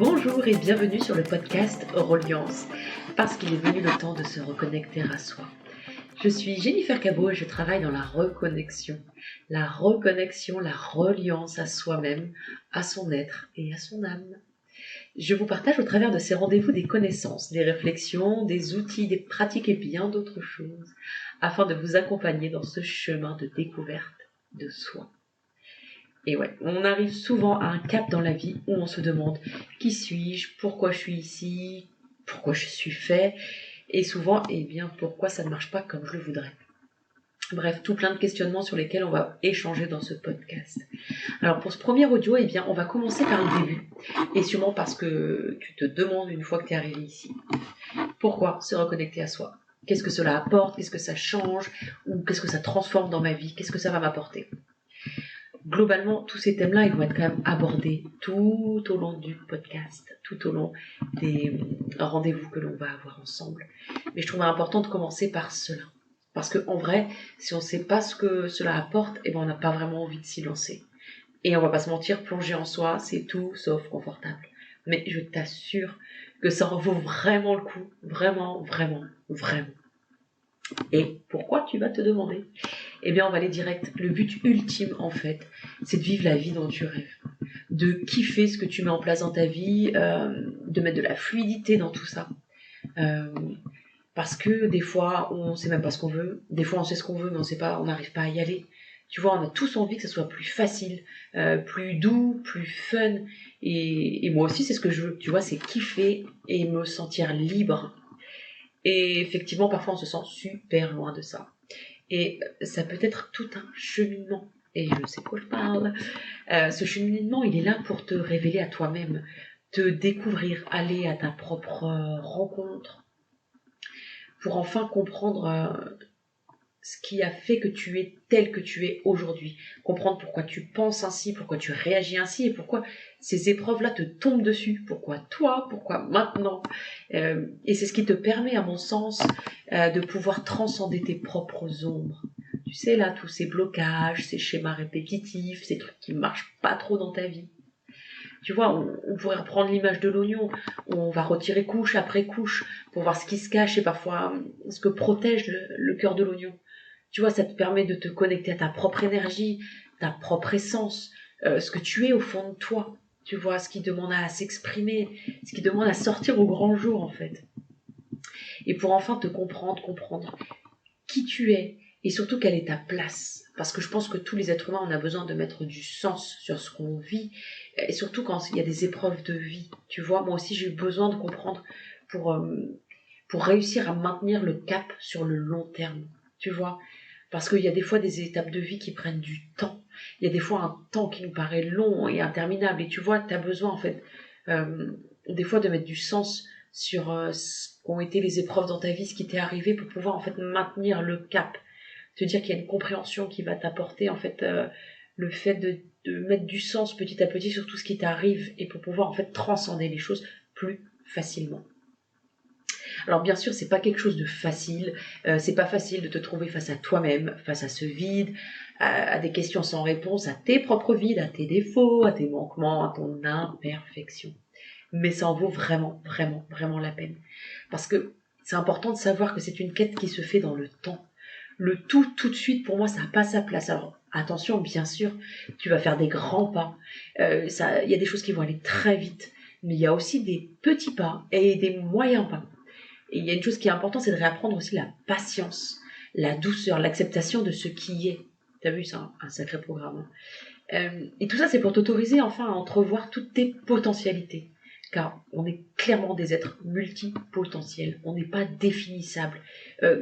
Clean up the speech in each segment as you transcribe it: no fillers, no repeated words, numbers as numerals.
Bonjour et bienvenue sur le podcast Reliance, parce qu'il est venu le temps de se reconnecter à soi. Je suis Jennifer Cabot et je travaille dans la reconnexion. La reconnexion, la reliance à soi-même, à son être et à son âme. Je vous partage au travers de ces rendez-vous des connaissances, des réflexions, des outils, des pratiques et bien d'autres choses, afin de vous accompagner dans ce chemin de découverte de soi. Et ouais, on arrive souvent à un cap dans la vie où on se demande qui suis-je, pourquoi je suis ici, pourquoi je suis fait, et souvent, pourquoi ça ne marche pas comme je le voudrais. Bref, tout plein de questionnements sur lesquels on va échanger dans ce podcast. Alors pour ce premier audio, on va commencer par le début, et sûrement parce que tu te demandes une fois que tu es arrivé ici, pourquoi se reconnecter à soi ? Qu'est-ce que cela apporte ? Qu'est-ce que ça change ? Ou qu'est-ce que ça transforme dans ma vie ? Qu'est-ce que ça va m'apporter ? Globalement, tous ces thèmes-là, ils vont être quand même abordés tout au long du podcast, tout au long des rendez-vous que l'on va avoir ensemble. Mais je trouve important de commencer par cela. Parce qu'en vrai, si on ne sait pas ce que cela apporte, on n'a pas vraiment envie de s'y lancer. Et on va pas se mentir, plonger en soi, c'est tout sauf confortable. Mais je t'assure que ça en vaut vraiment le coup. Vraiment, vraiment, vraiment. Et pourquoi, tu vas te demander ? On va aller direct. Le but ultime, en fait, c'est de vivre la vie dont tu rêves. De kiffer ce que tu mets en place dans ta vie, de mettre de la fluidité dans tout ça. Parce que des fois, on sait même pas ce qu'on veut. Des fois, on sait ce qu'on veut, mais on n'arrive pas à y aller. Tu vois, on a tous envie que ça soit plus facile, plus doux, plus fun. Et moi aussi, c'est ce que je veux. Tu vois, c'est kiffer et me sentir libre. Et effectivement, parfois, on se sent super loin de ça. Et ça peut être tout un cheminement. Et je sais quoi je parle. Ce cheminement, il est là pour te révéler à toi-même, te découvrir, aller à ta propre rencontre, pour enfin comprendre ce qui a fait que tu es tel que tu es aujourd'hui. Comprendre pourquoi tu penses ainsi, pourquoi tu réagis ainsi, et pourquoi ces épreuves-là te tombent dessus. Pourquoi toi, pourquoi maintenant. Et c'est ce qui te permet, à mon sens, de pouvoir transcender tes propres ombres. Tu sais, là, tous ces blocages, ces schémas répétitifs, ces trucs qui marchent pas trop dans ta vie. Tu vois, on pourrait reprendre l'image de l'oignon. On va retirer couche après couche pour voir ce qui se cache et parfois ce que protège le cœur de l'oignon. Tu vois, ça te permet de te connecter à ta propre énergie, ta propre essence, ce que tu es au fond de toi. Tu vois, ce qui demande à s'exprimer, ce qui demande à sortir au grand jour, en fait. Et pour enfin te comprendre qui tu es et surtout quelle est ta place. Parce que je pense que tous les êtres humains, on a besoin de mettre du sens sur ce qu'on vit, et surtout quand il y a des épreuves de vie. Tu vois, moi aussi, j'ai eu besoin de comprendre pour réussir à maintenir le cap sur le long terme. Tu vois, parce qu'il y a des fois des étapes de vie qui prennent du temps. Il y a des fois un temps qui nous paraît long et interminable. Et tu vois, tu as besoin, en fait, des fois de mettre du sens sur ce qu'ont été les épreuves dans ta vie, ce qui t'est arrivé pour pouvoir, en fait, maintenir le cap. Te dire qu'il y a une compréhension qui va t'apporter, en fait, le fait de mettre du sens petit à petit sur tout ce qui t'arrive et pour pouvoir, en fait, transcender les choses plus facilement. Alors bien sûr, c'est pas quelque chose de facile, c'est pas facile de te trouver face à toi-même, face à ce vide, à des questions sans réponse, à tes propres vides, à tes défauts, à tes manquements, à ton imperfection. Mais ça en vaut vraiment, vraiment, vraiment la peine. Parce que c'est important de savoir que c'est une quête qui se fait dans le temps. Le tout de suite, pour moi, ça n'a pas sa place. Alors attention, bien sûr, tu vas faire des grands pas. Il y a des choses qui vont aller très vite, mais il y a aussi des petits pas et des moyens pas. Et il y a une chose qui est importante, c'est de réapprendre aussi la patience, la douceur, l'acceptation de ce qui est. T'as vu, c'est un sacré programme. Et tout ça, c'est pour t'autoriser enfin à entrevoir toutes tes potentialités. Car on est clairement des êtres multipotentiels. On n'est pas définissable,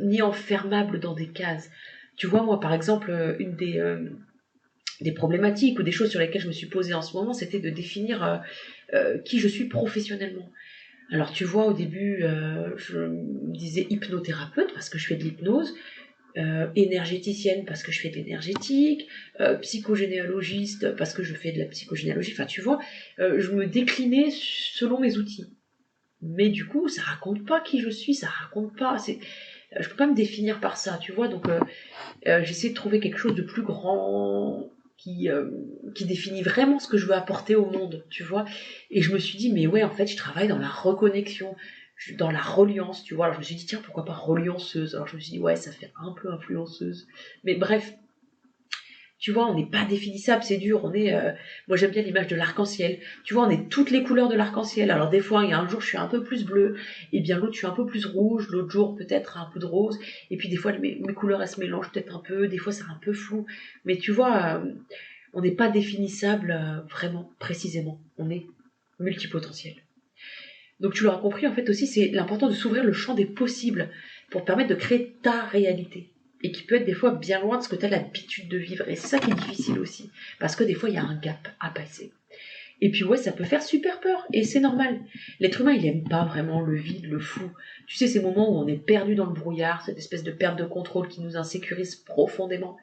ni enfermable dans des cases. Tu vois, moi, par exemple, une des problématiques ou des choses sur lesquelles je me suis posée en ce moment, c'était de définir qui je suis professionnellement. Alors tu vois, au début, je me disais hypnothérapeute parce que je fais de l'hypnose, énergéticienne parce que je fais de l'énergétique, psychogénéalogiste parce que je fais de la psychogénéalogie. Enfin, tu vois, je me déclinais selon mes outils. Mais du coup, ça raconte pas qui je suis, ça raconte pas. Je peux pas me définir par ça, tu vois. Donc, j'essaie de trouver quelque chose de plus grand qui définit vraiment ce que je veux apporter au monde, tu vois. Et je me suis dit, mais ouais, en fait, je travaille dans la reconnexion, dans la reliance, tu vois. Alors je me suis dit, tiens, pourquoi pas relianceuse. Alors je me suis dit, ouais, ça fait un peu influenceuse. Mais bref, tu vois, on n'est pas définissable, c'est dur. Moi j'aime bien l'image de l'arc-en-ciel. Tu vois, on est toutes les couleurs de l'arc-en-ciel. Alors des fois, il y a un jour je suis un peu plus bleue, et bien l'autre je suis un peu plus rouge, l'autre jour peut-être un peu de rose. Et puis des fois mes couleurs elles se mélangent peut-être un peu, des fois c'est un peu flou. Mais tu vois, on n'est pas définissable vraiment précisément. On est multipotentiel. Donc tu l'auras compris, en fait aussi, c'est l'important de s'ouvrir le champ des possibles pour te permettre de créer ta réalité. Et qui peut être des fois bien loin de ce que tu as l'habitude de vivre. Et c'est ça qui est difficile aussi. Parce que des fois, il y a un gap à passer. Et puis ouais, ça peut faire super peur. Et c'est normal. L'être humain, il aime pas vraiment le vide, le flou. Tu sais, ces moments où on est perdu dans le brouillard, cette espèce de perte de contrôle qui nous insécurise profondément.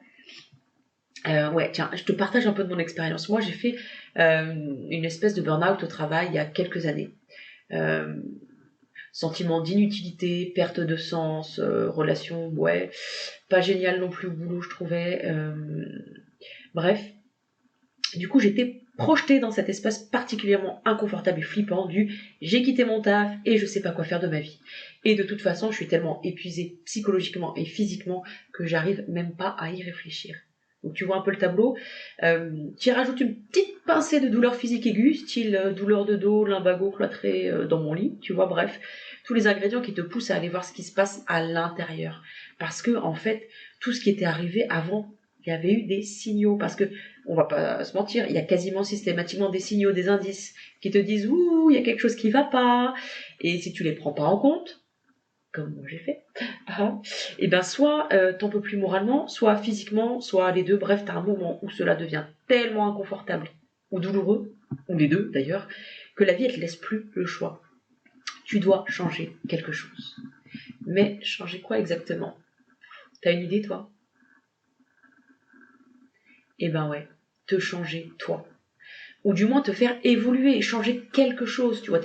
Ouais, tiens, je te partage un peu de mon expérience. Moi, j'ai fait une espèce de burn-out au travail il y a quelques années. Euh, Sentiment d'inutilité, perte de sens, relation, ouais, pas génial non plus au boulot, je trouvais. Bref, du coup, j'étais projetée dans cet espace particulièrement inconfortable et flippant du j'ai quitté mon taf et je sais pas quoi faire de ma vie. Et de toute façon, je suis tellement épuisée psychologiquement et physiquement que j'arrive même pas à y réfléchir. Donc tu vois un peu le tableau. Tu y rajoutes une petite pincée de douleur physique aiguë, style douleur de dos, lumbago cloîtré dans mon lit, tu vois, bref. Tous les ingrédients qui te poussent à aller voir ce qui se passe à l'intérieur. Parce que, en fait, tout ce qui était arrivé avant, il y avait eu des signaux. Parce que, on va pas se mentir, il y a quasiment systématiquement des signaux, des indices qui te disent « Ouh, il y a quelque chose qui va pas ». Et si tu les prends pas en compte, comme moi j'ai fait, et ben soit t'en peux plus moralement, soit physiquement, soit les deux. Bref, t'as un moment où cela devient tellement inconfortable ou douloureux, ou les deux d'ailleurs, que la vie elle te laisse plus le choix. Tu dois changer quelque chose. Mais changer quoi exactement? T'as une idée toi? Eh ben ouais, te changer toi. Ou du moins te faire évoluer, changer quelque chose, tu vois.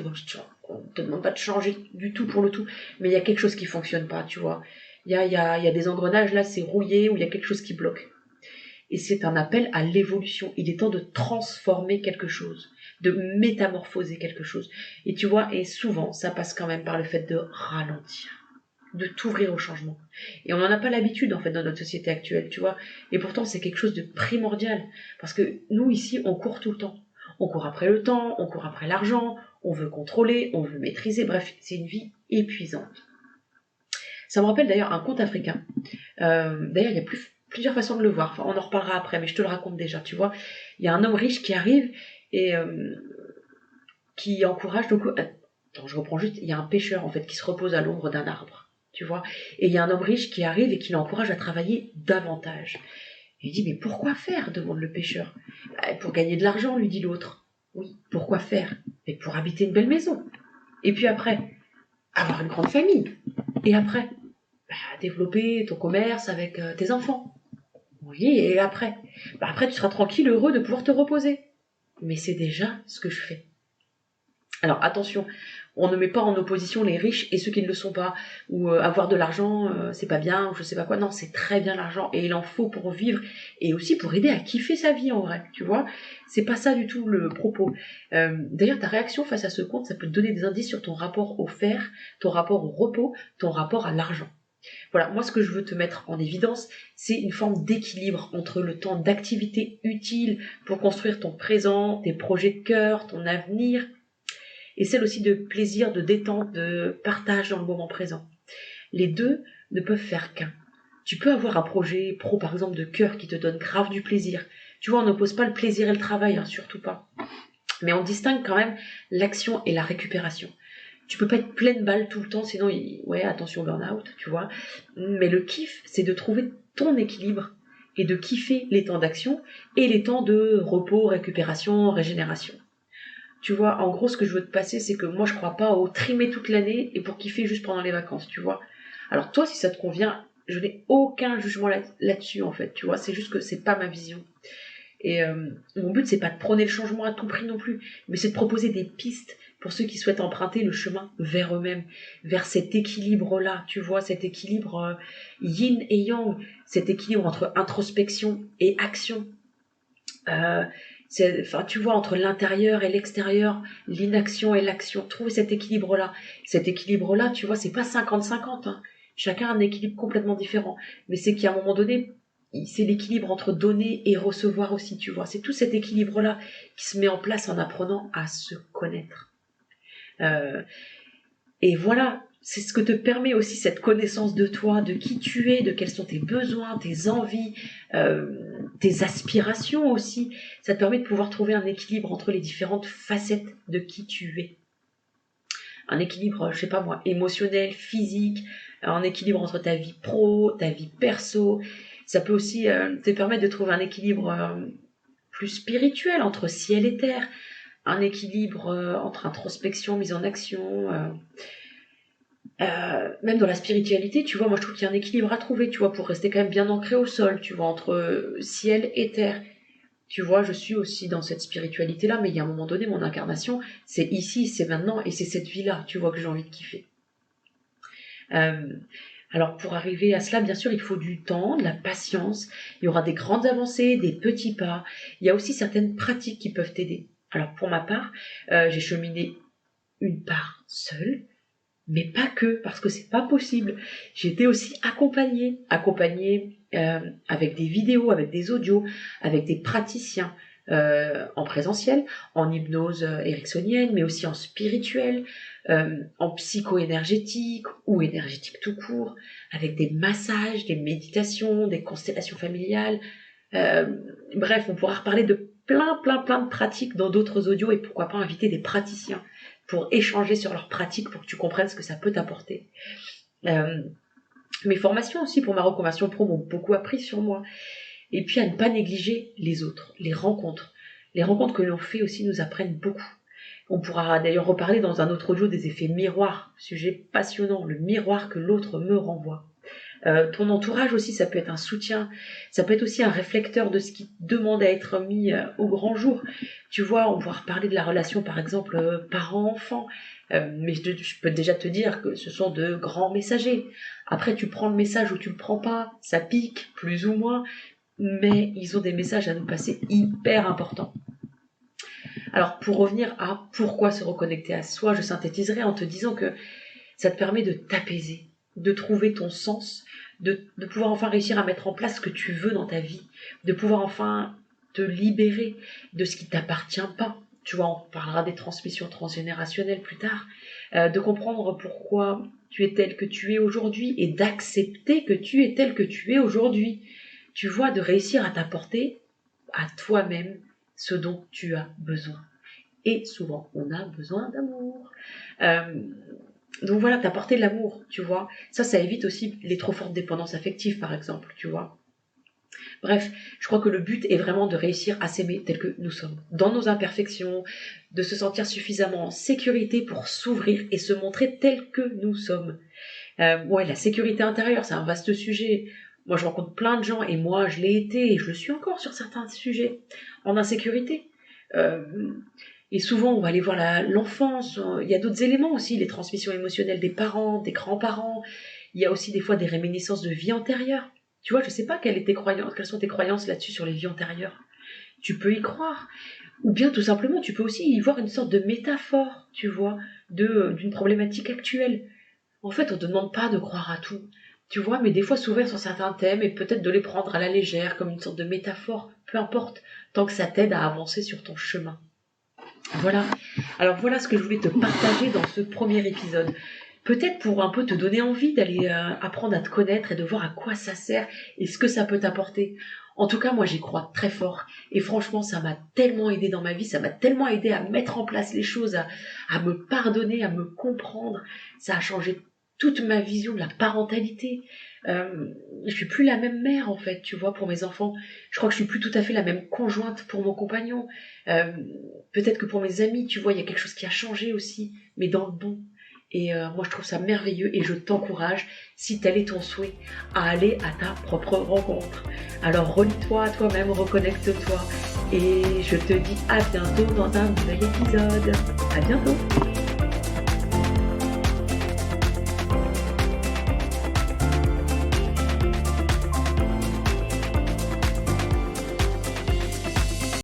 On te demande pas de changer du tout pour le tout, mais il y a quelque chose qui fonctionne pas, tu vois. Il y a des engrenages là, c'est rouillé, ou il y a quelque chose qui bloque. Et c'est un appel à l'évolution. Il est temps de transformer quelque chose, de métamorphoser quelque chose. Et tu vois, et souvent, ça passe quand même par le fait de ralentir, de t'ouvrir au changement. Et on n'en a pas l'habitude, en fait, dans notre société actuelle, tu vois. Et pourtant, c'est quelque chose de primordial. Parce que nous, ici, on court tout le temps. On court après le temps, on court après l'argent, on veut contrôler, on veut maîtriser. Bref, c'est une vie épuisante. Ça me rappelle d'ailleurs un conte africain. D'ailleurs, il y a plusieurs façons de le voir. Enfin, on en reparlera après, mais je te le raconte déjà, tu vois. Il y a un homme riche qui arrive et qui encourage... Donc, attends, je reprends juste. Il y a un pêcheur, en fait, qui se repose à l'ombre d'un arbre, tu vois. Et il y a un homme riche qui arrive et qui l'encourage à travailler davantage. Et il dit, mais pourquoi faire demande le pêcheur. Pour gagner de l'argent, lui dit l'autre. Oui, pourquoi faire? Mais pour habiter une belle maison. Et puis après, avoir une grande famille. Et après, développer ton commerce avec tes enfants. Oui, et après? Après, tu seras tranquille, heureux de pouvoir te reposer. Mais c'est déjà ce que je fais. Alors attention, on ne met pas en opposition les riches et ceux qui ne le sont pas, ou avoir de l'argent, c'est pas bien, ou je sais pas quoi. Non, c'est très bien l'argent et il en faut pour vivre et aussi pour aider à kiffer sa vie en vrai, tu vois. C'est pas ça du tout le propos. D'ailleurs, ta réaction face à ce conte, ça peut te donner des indices sur ton rapport au faire, ton rapport au repos, ton rapport à l'argent. Voilà, moi ce que je veux te mettre en évidence, c'est une forme d'équilibre entre le temps d'activité utile pour construire ton présent, tes projets de cœur, ton avenir, et celle aussi de plaisir, de détente, de partage dans le moment présent. Les deux ne peuvent faire qu'un. Tu peux avoir un projet pro, par exemple, de cœur qui te donne grave du plaisir. Tu vois, on n'oppose pas le plaisir et le travail, hein, surtout pas. Mais on distingue quand même l'action et la récupération. Tu peux pas être pleine balle tout le temps, sinon, ouais, attention burn-out, tu vois. Mais le kiff, c'est de trouver ton équilibre et de kiffer les temps d'action et les temps de repos, récupération, régénération. Tu vois, en gros, ce que je veux te passer, c'est que moi, je crois pas au trimer toute l'année et pour kiffer juste pendant les vacances, tu vois. Alors toi, si ça te convient, je n'ai aucun jugement là-dessus, en fait, tu vois. C'est juste que c'est pas ma vision. Et mon but, c'est pas de prôner le changement à tout prix non plus, mais c'est de proposer des pistes pour ceux qui souhaitent emprunter le chemin vers eux-mêmes, vers cet équilibre-là, tu vois, cet équilibre yin et yang, cet équilibre entre introspection et action. Enfin, tu vois, entre l'intérieur et l'extérieur, l'inaction et l'action, trouver cet équilibre-là. Cet équilibre-là, tu vois, c'est pas 50-50, hein. Chacun a un équilibre complètement différent. Mais c'est qu'à un moment donné, c'est l'équilibre entre donner et recevoir aussi, tu vois. C'est tout cet équilibre-là qui se met en place en apprenant à se connaître. Et voilà, c'est ce que te permet aussi cette connaissance de toi, de qui tu es, de quels sont tes besoins, tes envies, tes aspirations aussi. Ça te permet de pouvoir trouver un équilibre entre les différentes facettes de qui tu es. Un équilibre, je sais pas moi, émotionnel, physique, un équilibre entre ta vie pro, ta vie perso. Ça peut aussi te permettre de trouver un équilibre plus spirituel entre ciel et terre, un équilibre entre introspection, mise en action. Même dans la spiritualité, tu vois, moi je trouve qu'il y a un équilibre à trouver, tu vois, pour rester quand même bien ancré au sol, tu vois, entre ciel et terre. Tu vois, je suis aussi dans cette spiritualité-là, mais il y a un moment donné, mon incarnation, c'est ici, c'est maintenant, et c'est cette vie-là, tu vois, que j'ai envie de kiffer. Alors pour arriver à cela, bien sûr, il faut du temps, de la patience, il y aura des grandes avancées, des petits pas, il y a aussi certaines pratiques qui peuvent t'aider. Alors pour ma part, j'ai cheminé une part seule, mais pas que, parce que c'est pas possible. J'ai été aussi accompagnée avec des vidéos, avec des audios, avec des praticiens en présentiel, en hypnose ericksonienne, mais aussi en spirituel, en psycho-énergétique ou énergétique tout court, avec des massages, des méditations, des constellations familiales. Bref, on pourra reparler de plein de pratiques dans d'autres audios et pourquoi pas inviter des praticiens pour échanger sur leurs pratiques, pour que tu comprennes ce que ça peut t'apporter. Mes formations aussi pour ma reconversion pro m'ont beaucoup appris sur moi. Et puis à ne pas négliger les autres, les rencontres. Les rencontres que l'on fait aussi nous apprennent beaucoup. On pourra d'ailleurs reparler dans un autre audio des effets miroirs, sujet passionnant, le miroir que l'autre me renvoie. Ton entourage aussi, ça peut être un soutien, ça peut être aussi un réflecteur de ce qui demande à être mis au grand jour. Tu vois, on pourra reparler de la relation, par exemple, parent-enfant, mais je peux déjà te dire que ce sont de grands messagers. Après, tu prends le message ou tu le prends pas, ça pique, plus ou moins, mais ils ont des messages à nous passer hyper importants. Alors, pour revenir à pourquoi se reconnecter à soi, je synthétiserai en te disant que ça te permet de t'apaiser, de trouver ton sens, de pouvoir enfin réussir à mettre en place ce que tu veux dans ta vie, de pouvoir enfin te libérer de ce qui t'appartient pas. Tu vois, on parlera des transmissions transgénérationnelles plus tard, de comprendre pourquoi tu es tel que tu es aujourd'hui et d'accepter que tu es tel que tu es aujourd'hui. Tu vois, de réussir à t'apporter à toi-même ce dont tu as besoin. Et souvent, on a besoin d'amour. Donc voilà, t'apporter de l'amour, tu vois. Ça évite aussi les trop fortes dépendances affectives, par exemple, tu vois. Bref, je crois que le but est vraiment de réussir à s'aimer tel que nous sommes, dans nos imperfections, de se sentir suffisamment en sécurité pour s'ouvrir et se montrer tel que nous sommes. Ouais, la sécurité intérieure, c'est un vaste sujet. Moi, je rencontre plein de gens, et moi, je l'ai été, et je le suis encore sur certains sujets, en insécurité. Et souvent, on va aller voir l'enfance. Il y a d'autres éléments aussi, les transmissions émotionnelles des parents, des grands-parents. Il y a aussi des fois des réminiscences de vie antérieure. Tu vois, je sais pas quelles sont tes croyances là-dessus sur les vies antérieures. Tu peux y croire. Ou bien, tout simplement, tu peux aussi y voir une sorte de métaphore, tu vois, d'une problématique actuelle. En fait, on te demande pas de croire à tout, tu vois, mais des fois s'ouvrir sur certains thèmes et peut-être de les prendre à la légère, comme une sorte de métaphore, peu importe, tant que ça t'aide à avancer sur ton chemin. Voilà. Alors voilà ce que je voulais te partager dans ce premier épisode. Peut-être pour un peu te donner envie d'aller apprendre à te connaître et de voir à quoi ça sert et ce que ça peut t'apporter. En tout cas, moi j'y crois très fort. Et franchement, ça m'a tellement aidé dans ma vie, ça m'a tellement aidé à mettre en place les choses, à me pardonner, à me comprendre. Ça a changé toute ma vision de la parentalité. Je suis plus la même mère en fait, tu vois, pour mes enfants. Je crois que je suis plus tout à fait la même conjointe pour mon compagnon. Peut-être que pour mes amis, tu vois, il y a quelque chose qui a changé aussi, mais dans le bon. Et moi je trouve ça merveilleux et je t'encourage, si tel est ton souhait, à aller à ta propre rencontre. Alors relis-toi à toi-même, reconnecte-toi et je te dis à bientôt dans un nouvel épisode. À bientôt.